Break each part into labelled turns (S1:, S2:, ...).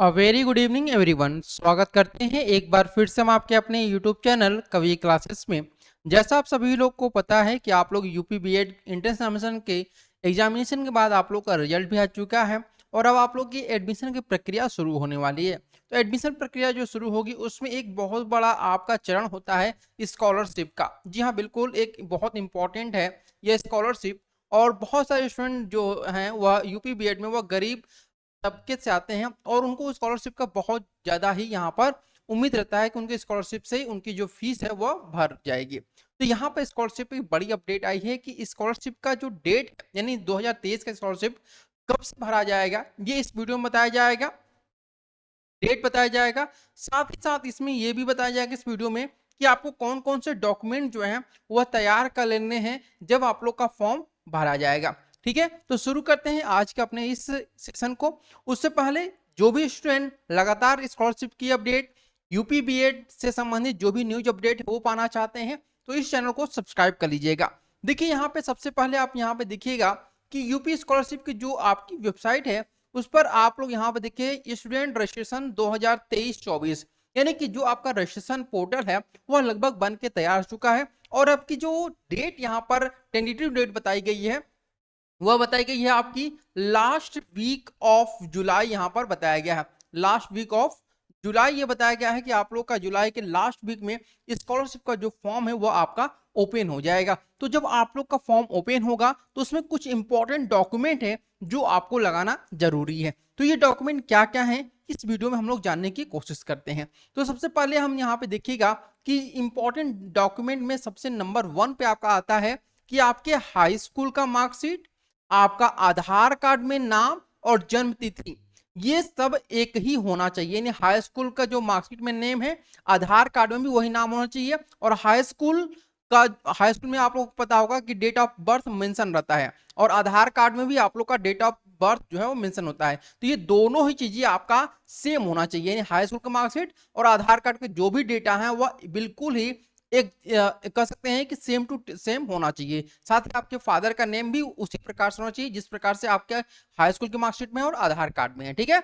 S1: Very good evening everyone. स्वागत करते हैं एक बार फिर से हम आपके अपने यूट्यूब चैनल कवि क्लासेस में। जैसा आप सभी लोग को पता है कि आप लोग यूपी बीएड एंट्रेंस एग्जामिनेशन के एग्जामिनेशन के बाद आप लोग का रिजल्ट भी आ चुका है और अब आप लोग की एडमिशन की प्रक्रिया शुरू होने वाली है। तो एडमिशन प्रक्रिया जो शुरू होगी उसमें एक बहुत बड़ा आपका चरण होता है स्कॉलरशिप का। जी हाँ, बिल्कुल एक बहुत इंपॉर्टेंट है यह स्कॉलरशिप। और बहुत सारे स्टूडेंट जो हैं वह यूपी बीएड में वह गरीब तबके से आते हैं और उनको स्कॉलरशिप का बहुत ज़्यादा ही यहाँ पर उम्मीद रहता है कि उनके स्कॉलरशिप से उनकी जो फीस है वह भर जाएगी। तो यहाँ पर स्कॉलरशिप की बड़ी अपडेट आई है कि स्कॉलरशिप का जो डेट है यानी 2023 का स्कॉलरशिप कब से भरा जाएगा ये इस वीडियो में बताया जाएगा, डेट बताया जाएगा। साथ ही साथ इसमें यह भी बताया जाएगा इस वीडियो में कि आपको कौन कौन से डॉक्यूमेंट जो हैं वह तैयार कर लेने हैं जब आप लोग का फॉर्म भरा जाएगा। ठीक है, तो शुरू करते हैं आज के अपने इस सेशन को। उससे पहले जो भी स्टूडेंट लगातार स्कॉलरशिप की अपडेट, यूपी बीएड से संबंधित जो भी न्यूज अपडेट है वो पाना चाहते हैं तो इस चैनल को सब्सक्राइब कर लीजिएगा। देखिए यहाँ पे सबसे पहले आप यहाँ पे देखिएगा कि यूपी स्कॉलरशिप की जो आपकी वेबसाइट है उस पर आप लोग यहाँ पे देखिए स्टूडेंट रजिस्ट्रेशन 2023-24 यानी कि जो आपका रजिस्ट्रेशन पोर्टल है वह लगभग बन के तैयार हो चुका है। और आपकी जो डेट यहाँ पर टेंटेटिव डेट बताई गई है वह बताई गई है आपकी लास्ट वीक ऑफ जुलाई। यहाँ पर बताया गया है लास्ट वीक ऑफ जुलाई। ये बताया गया है कि आप लोग का जुलाई के लास्ट वीक में स्कॉलरशिप का जो फॉर्म है वो आपका ओपन हो जाएगा। तो जब आप लोग का फॉर्म ओपन होगा तो उसमें कुछ इंपॉर्टेंट डॉक्यूमेंट है जो आपको लगाना जरूरी है। तो ये डॉक्यूमेंट क्या क्या है इस वीडियो में हम लोग जानने की कोशिश करते हैं। तो सबसे पहले हम यहाँ पे देखिएगा कि इंपॉर्टेंट डॉक्यूमेंट में सबसे नंबर 1 पे आपका आता है कि आपके हाई स्कूल का मार्कशीट, आपका आधार कार्ड में नाम और जन्म तिथि, ये सब एक ही होना चाहिए। यानी हाई स्कूल का जो मार्कशीट में नेम है आधार कार्ड में भी वही नाम होना चाहिए। और हाई स्कूल में आप लोग को पता होगा कि डेट ऑफ बर्थ मेंशन रहता है और आधार कार्ड में भी आप लोग का डेट ऑफ बर्थ जो है वो मेंशन होता है। तो ये दोनों ही चीजें आपका सेम होना चाहिए। यानी हाई स्कूल का मार्कशीट और आधार कार्ड के जो भी डेटा है वह बिल्कुल ही एक कह सकते हैं कि सेम टू सेम होना चाहिए। साथ ही आपके फादर का नेम भी उसी प्रकार से होना चाहिए जिस प्रकार से आपके हाई स्कूल के मार्कशीट में और आधार कार्ड में है। ठीक है,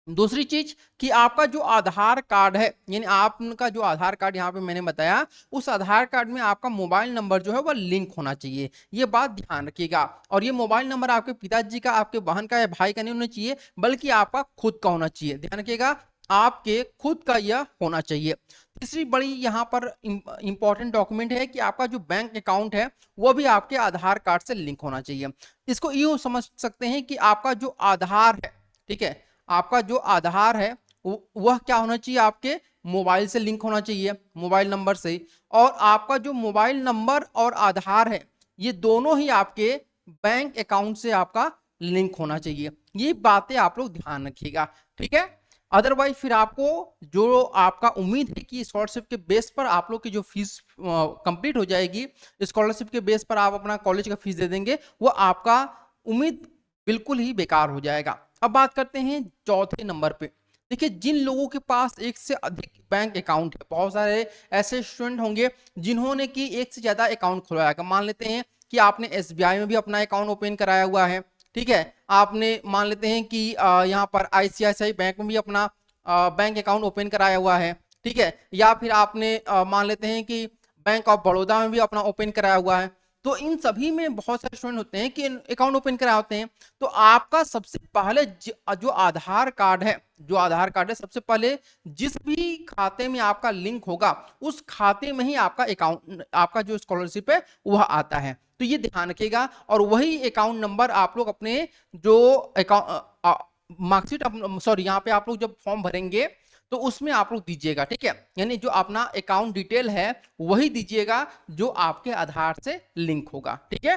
S1: दूसरी चीज कि आपका जो आधार कार्ड है यानी आपका जो आधार कार्ड यहाँ पे मैंने बताया उस आधार कार्ड में आपका मोबाइल नंबर जो है वह लिंक होना चाहिए। ये बात ध्यान रखिएगा। और ये मोबाइल नंबर आपके पिताजी का, आपके बहन का या भाई का नहीं होना चाहिए बल्कि आपका खुद का होना चाहिए। ध्यान रखिएगा, आपके खुद का यह होना चाहिए। तीसरी बड़ी यहाँ पर इंपॉर्टेंट डॉक्यूमेंट है कि आपका जो बैंक अकाउंट है वो भी आपके आधार कार्ड से लिंक होना चाहिए। इसको यूं समझ सकते हैं कि आपका जो आधार है, ठीक है, आपका जो आधार है वह क्या होना चाहिए, आपके मोबाइल से लिंक होना चाहिए, मोबाइल नंबर से। और आपका जो मोबाइल नंबर और आधार है ये दोनों ही आपके बैंक अकाउंट से आपका लिंक होना चाहिए। ये बातें आप लोग ध्यान रखिएगा। ठीक है, अदरवाइज फिर आपको जो आपका उम्मीद है कि स्कॉलरशिप के बेस पर आप लोग की जो फीस कंप्लीट हो जाएगी, स्कॉलरशिप के बेस पर आप अपना कॉलेज का फीस दे देंगे, वो आपका उम्मीद बिल्कुल ही बेकार हो जाएगा। अब बात करते हैं चौथे नंबर पे। देखिए, जिन लोगों के पास एक से अधिक बैंक अकाउंट है, बहुत सारे ऐसे स्टूडेंट होंगे जिन्होंने कि एक से ज्यादा अकाउंट खुलवाया। मान लेते हैं कि आपने एसबीआई में भी अपना अकाउंट ओपन कराया हुआ है, ठीक है, आपने मान लेते हैं कि यहाँ पर आईसीआईसीआई बैंक में भी अपना बैंक अकाउंट ओपन कराया हुआ है, ठीक है, या फिर आपने मान लेते हैं कि बैंक ऑफ बड़ौदा में भी अपना ओपन कराया हुआ है। तो इन सभी में बहुत सारे स्टूडेंट होते हैं कि अकाउंट ओपन कराए होते हैं। तो आपका सबसे पहले जो आधार कार्ड है, जो आधार कार्ड है सबसे पहले जिस भी खाते में आपका लिंक होगा उस खाते में ही आपका अकाउंट, आपका जो स्कॉलरशिप है वह आता है। तो ये ध्यान रखिएगा। और वही अकाउंट नंबर आप लोग अपने जो अकाउंट मार्कशीट, सॉरी, यहाँ पे आप लोग जब फॉर्म भरेंगे तो उसमें आप लोग दीजिएगा। ठीक है, यानी जो अपना अकाउंट डिटेल है वही दीजिएगा जो आपके आधार से लिंक होगा। ठीक है,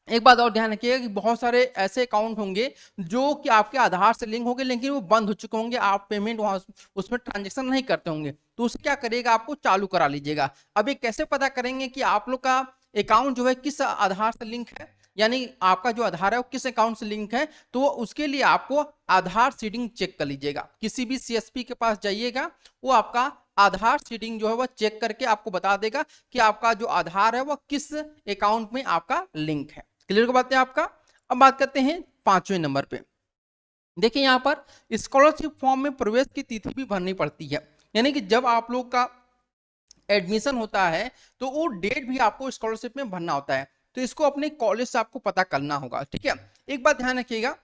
S1: एक बात और ध्यान रखिएगा कि बहुत सारे ऐसे अकाउंट होंगे जो कि आपके आधार से लिंक होंगे लेकिन वो बंद हो चुके होंगे, आप पेमेंट वहां उसमें ट्रांजेक्शन नहीं करते होंगे, तो उसे क्या करिएगा, आपको चालू करा लीजिएगा। अब ये कैसे पता करेंगे कि आप लोग का अकाउंट जो है किस आधार से लिंक है, यानी आपका जो आधार है वो किस अकाउंट से लिंक है, तो उसके लिए आपको आधार सीडिंग चेक कर लीजिएगा। किसी भी सीएसपी के पास जाइएगा, वो आपका आधार सीडिंग जो है वह चेक करके आपको बता देगा कि आपका जो आधार है वह किस अकाउंट में आपका लिंक है। क्लियर को बात है आपका। अब बात करते हैं 5वें नंबर पे। देखिए यहाँ पर स्कॉलरशिप फॉर्म में प्रवेश की तिथि भी भरनी पड़ती है, यानी कि जब आप लोग का एडमिशन होता है तो वो डेट भी आपको स्कॉलरशिप में भरना होता है। तो इसको अपने कॉलेज से आपको पता करना होगा, ठीक है। एक बात ध्यान रखिएगा,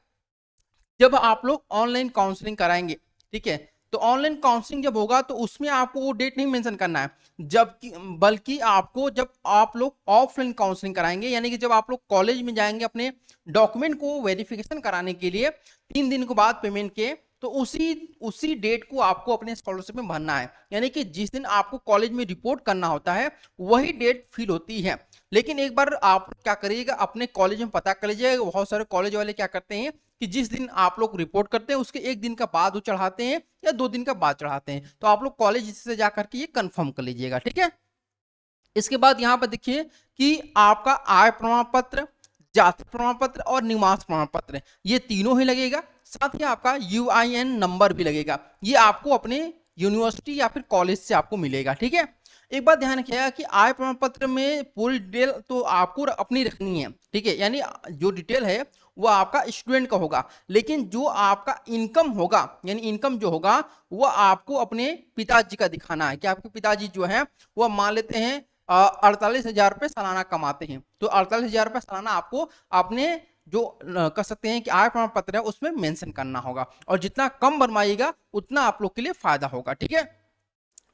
S1: जब आप लोग ऑनलाइन काउंसलिंग कराएंगे, ठीक है, तो ऑनलाइन काउंसलिंग जब होगा तो उसमें आपको वो डेट नहीं मेंशन करना है, जबकि बल्कि आपको जब आप लोग ऑफलाइन काउंसलिंग कराएंगे, यानी कि जब आप लोग कॉलेज में जाएंगे अपने डॉक्यूमेंट को वेरिफिकेशन कराने के लिए 3 दिन के बाद पेमेंट के, तो उसी उसी डेट को आपको अपने स्कॉलरशिप में भरना है, यानी कि जिस दिन आपको कॉलेज में रिपोर्ट करना होता है वही डेट फिल होती है। लेकिन एक बार आप क्या करिएगा, अपने कॉलेज में पता कर लीजिएगा, बहुत सारे कॉलेज वाले क्या करते हैं कि जिस दिन आप लोग रिपोर्ट करते हैं उसके 1 दिन का बाद वो चढ़ाते हैं या 2 दिन का बाद चढ़ाते हैं, तो आप लोग कॉलेज से जाकर के ये कंफर्म कर लीजिएगा, ठीक है। इसके बाद यहाँ पर देखिए कि आपका आय प्रमाण पत्र, जाति प्रमाण पत्र और निवास प्रमाण पत्र ये तीनों ही लगेगा, साथ ही आपका यूआईएन नंबर भी लगेगा, ये आपको अपने यूनिवर्सिटी या फिर कॉलेज से आपको मिलेगा, ठीक है। एक बात ध्यान रखिएगा कि आय प्रमाण पत्र में पूरी डिटेल तो आपको अपनी रखनी है, ठीक है, यानी जो डिटेल है वो आपका स्टूडेंट का होगा, लेकिन जो आपका इनकम होगा, यानी इनकम जो होगा वो आपको अपने पिताजी का दिखाना है कि आपके पिताजी जो है वो मान लेते हैं 48,000 रुपये सालाना कमाते हैं, तो 48,000 रुपये सालाना आपको अपने जो कह सकते हैं कि आय प्रमाण पत्र है उसमें मेंशन करना होगा, और जितना कम बनवाइएगा उतना आप लोग के लिए फायदा होगा, ठीक है।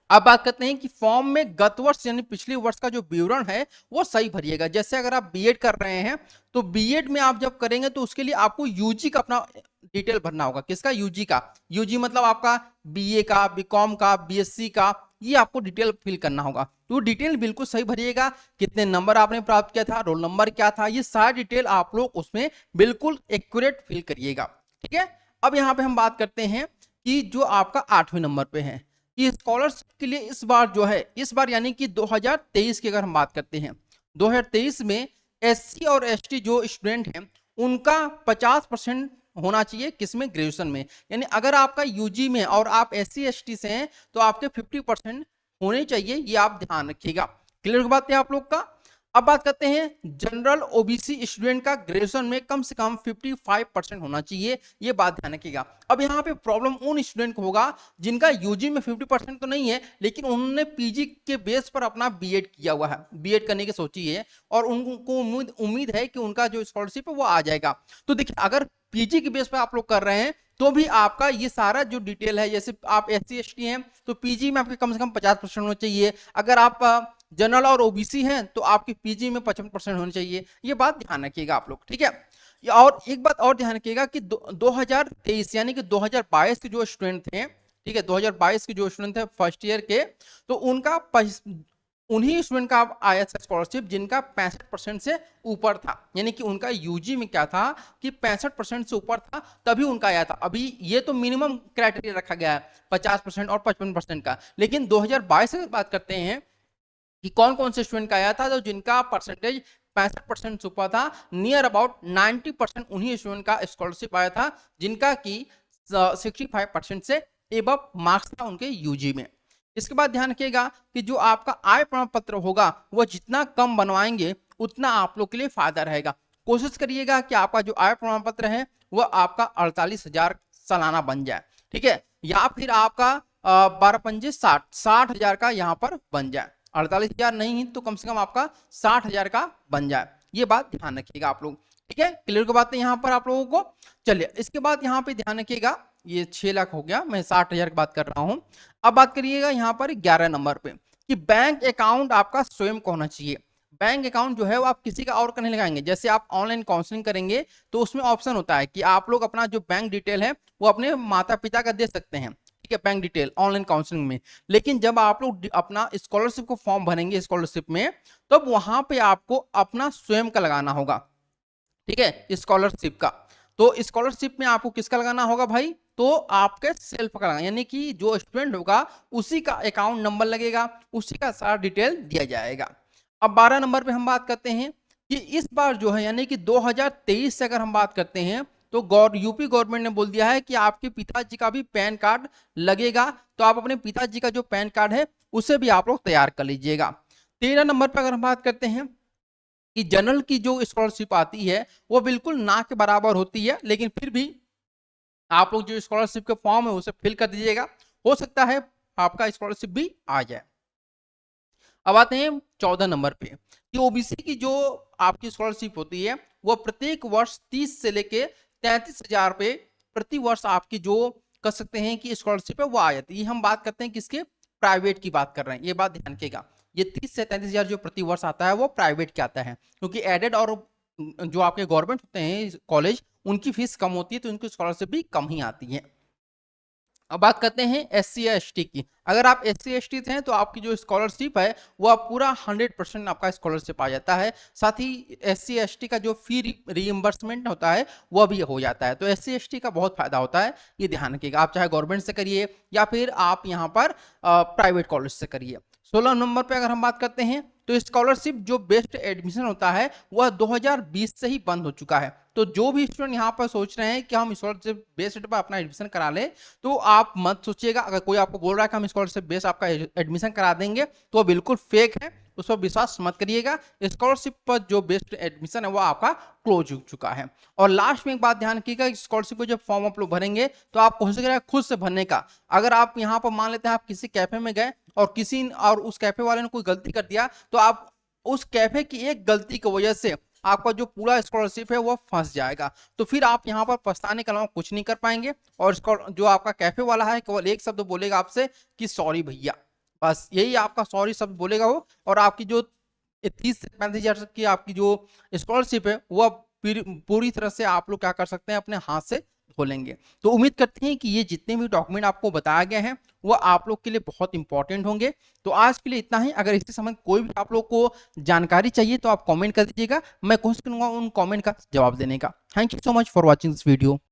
S1: अब बात करते हैं कि फॉर्म में गत वर्ष यानी पिछले वर्ष का जो विवरण है वो सही भरिएगा। जैसे अगर आप बीएड कर रहे हैं तो बीएड में आप जब करेंगे तो उसके लिए आपको यूजी का अपना डिटेल भरना होगा। किसका? यूजी का। यूजी मतलब आपका बीए का, बीकॉम का, बीएससी का, ये आपको डिटेल फिल करना होगा। तो डिटेल बिल्कुल सही भरिएगा, कितने नंबर आपने प्राप्त किया था, रोल नंबर क्या था, ये सारा डिटेल आप लोग उसमें बिल्कुल एक्यूरेट फिल करिएगा, ठीक है। अब यहाँ पे हम बात करते हैं कि जो आपका 8वें नंबर पे है कि स्कॉलरशिप के लिए इस बार जो है, इस बार यानी कि 2023 की अगर हम बात करते हैं, 2023 में एससी और एसटी जो स्टूडेंट हैं उनका 50% होना चाहिए, किसमें? ग्रेजुएशन में। यानी अगर आपका यूजी में और आप एससी एसटी से हैं तो आपके 50% होने चाहिए, ये आप ध्यान रखिएगा। क्लियर बात है आप लोग का। अब बात करते हैं जनरल ओबीसी स्टूडेंट का ग्रेजुएशन में कम से कम 55% होना चाहिए, ये बात ध्यान रखिएगा। अब यहाँ पे प्रॉब्लम उन स्टूडेंट को होगा जिनका यूजी में 50% तो नहीं है, लेकिन उन्होंने पीजी के बेस पर अपना बीएड किया हुआ है, बीएड करने की सोची है, और उनको उम्मीद है कि उनका जो स्कॉलरशिप है वो आ जाएगा। तो देखिए, अगर पीजी के बेस पर आप लोग कर रहे हैं तो भी आपका ये सारा जो डिटेल है, जैसे आप एससी एसटी हैं तो पीजी में आपके कम से कम 50% होना चाहिए, अगर आप जनरल और ओबीसी हैं तो आपके पीजी में 55% होनी चाहिए, ये बात ध्यान रखिएगा आप लोग, ठीक है। और एक बात और ध्यान रखिएगा कि 2023 यानी कि 2022 के जो स्टूडेंट थे, ठीक है, 2022 के जो स्टूडेंट थे फर्स्ट ईयर के, तो उनका उन्हीं स्टूडेंट का आया था स्कॉलरशिप जिनका 65% से ऊपर था, यानी कि उनका यूजी में क्या था कि 65% से ऊपर था तभी उनका आया था। अभी ये तो मिनिमम क्राइटेरिया रखा गया है 50% और 55% का, लेकिन 2022 से बात करते हैं कि कौन कौन से स्टूडेंट का आया था, तो जिनका परसेंटेज 65% से ऊपर था, नियर अबाउट 90% उन्हीं स्टूडेंट का स्कॉलरशिप आया था जिनका कि 65% से एबव मार्क्स था उनके यूजी में। इसके बाद ध्यान रखिएगा कि जो आपका आय प्रमाण पत्र होगा वह जितना कम बनवाएंगे उतना आप लोग के लिए फायदा रहेगा। कोशिश करिएगा कि आपका जो आय प्रमाण पत्र है वह आपका 48,000 सालाना बन जाए, ठीक है, या फिर आपका 12 पंजे 60,000 का यहाँ पर बन जाए। 48,000 नहीं तो कम से कम आपका 60,000 का बन जाए, ये बात ध्यान रखिएगा आप लोग, ठीक है। क्लियर की बात है यहाँ पर आप लोगों को। चलिए इसके बाद यहाँ पे ध्यान रखिएगा, ये 6 लाख हो गया, मैं 60,000 की बात कर रहा हूँ। अब बात करिएगा यहाँ पर 11 नंबर पे कि बैंक अकाउंट आपका स्वयं का होना चाहिए। बैंक अकाउंट जो है वो आप किसी का और का नहीं लगाएंगे। जैसे आप ऑनलाइन काउंसलिंग करेंगे तो उसमें ऑप्शन होता है कि आप लोग अपना जो बैंक डिटेल है वो अपने माता पिता का दे सकते हैं, ठीक है, बैंक डिटेल ऑनलाइन काउंसलिंग में। लेकिन जब आप लोग अपना स्कॉलरशिप को फॉर्म भरेंगे स्कॉलरशिप में, तब वहां पे आपको अपना स्वयं का लगाना होगा, ठीक है, स्कॉलरशिप का। तो स्कॉलरशिप में आपको किसका लगाना होगा भाई? तो आपके सेल्फ का लगाना, यानी कि जो स्टूडेंट होगा उसी का अकाउंट नंबर लगेगा, उसी का सारा डिटेल दिया जाएगा। अब 12 नंबर पे हम बात करते हैं कि इस बार जो है यानी कि 2023 से अगर हम बात करते हैं तो यूपी गवर्नमेंट ने बोल दिया है कि आपके पिताजी का भी पैन कार्ड लगेगा, तो आप अपने पिताजी का जो पैन कार्ड है उसे भी आप लोग तैयार कर लीजिएगा। 13 नंबर पर अगर हम बात करते हैं कि जनरल की जो स्कॉलरशिप आती है वो बिल्कुल ना के बराबर होती है, लेकिन फिर भी आप लोग जो स्कॉलरशिप के फॉर्म है उसे फिल कर दीजिएगा, हो सकता है आपका स्कॉलरशिप भी आ जाए। अब आते हैं 14 नंबर पे कि ओबीसी की जो आपकी स्कॉलरशिप होती है वो प्रत्येक वर्ष 30 से लेके 33,000 रुपए प्रति वर्ष आपकी जो कर सकते हैं कि स्कॉलरशिप है वो आ जाती है। ये हम बात करते हैं किसके, प्राइवेट की बात कर रहे हैं, ये बात ध्यान रखिएगा। ये 30 से 33,000 जो प्रति वर्ष आता है वो प्राइवेट के आता है, क्योंकि एडेड और जो आपके गवर्नमेंट होते हैं कॉलेज उनकी फीस कम होती है तो उनकी स्कॉलरशिप भी कम ही आती है। अब बात करते हैं एससी या एसटी की। अगर आप एससी एसटी हैं तो आपकी जो स्कॉलरशिप है वो पूरा 100% आपका स्कॉलरशिप आ जाता है। साथ ही एससी एसटी का जो फी रीइंबर्समेंट होता है वह भी हो जाता है। तो एससी एसटी का बहुत फायदा होता है, ये ध्यान रखिएगा। आप चाहे गवर्नमेंट से करिए या फिर आप यहाँ पर प्राइवेट कॉलेज से करिए। 16 नंबर पे अगर हम बात करते हैं तो स्कॉलरशिप जो बेस्ड एडमिशन होता है वह 2020 से ही बंद हो चुका है। तो जो भी स्टूडेंट यहाँ पर सोच रहे हैं कि हम स्कॉलरशिप बेस्ड पर अपना एडमिशन करा लें, तो आप मत सोचिएगा। अगर कोई आपको बोल रहा है कि हम स्कॉलरशिप बेस्ड आपका एडमिशन करा देंगे तो वो बिल्कुल फेक है, उस पर विश्वास मत करिएगा। स्कॉलरशिप पर जो बेस्ड एडमिशन है वो आपका क्लोज हो चुका है। और लास्ट में एक बात ध्यान रखिएगा, स्कॉलरशिप को जब फॉर्म आप लोग भरेंगे तो आप कोशिश करिएगा खुद से भरने का। अगर आप यहाँ पर मान लेते हैं आप किसी कैफे में गए और उस कैफे वाले ने कोई गलती कर दिया, तो आप उस कैफे की एक गलती की वजह से आपका जो पूरा स्कॉलरशिप है वो फंस जाएगा। तो फिर आप यहाँ पर पछताने के अलावा कुछ नहीं कर पाएंगे। और जो आपका कैफे वाला है केवल एक शब्द बोलेगा आपसे कि सॉरी भैया, बस यही आपका सॉरी शब्द बोलेगा वो, और आपकी जो 30 से 35,000 की आपकी जो स्कॉलरशिप है वो पूरी तरह से आप लोग क्या कर सकते हैं, अपने हाथ से धो लेंगे। तो उम्मीद करते हैं कि ये जितने भी डॉक्यूमेंट आपको बताया गया है वो आप लोग के लिए बहुत इंपॉर्टेंट होंगे। तो आज के लिए इतना ही। अगर इसके संबंध कोई भी आप लोग को जानकारी चाहिए तो आप कमेंट कर दीजिएगा, मैं कोशिश करूंगा उन कमेंट का जवाब देने का। Thank you so much for watching this video.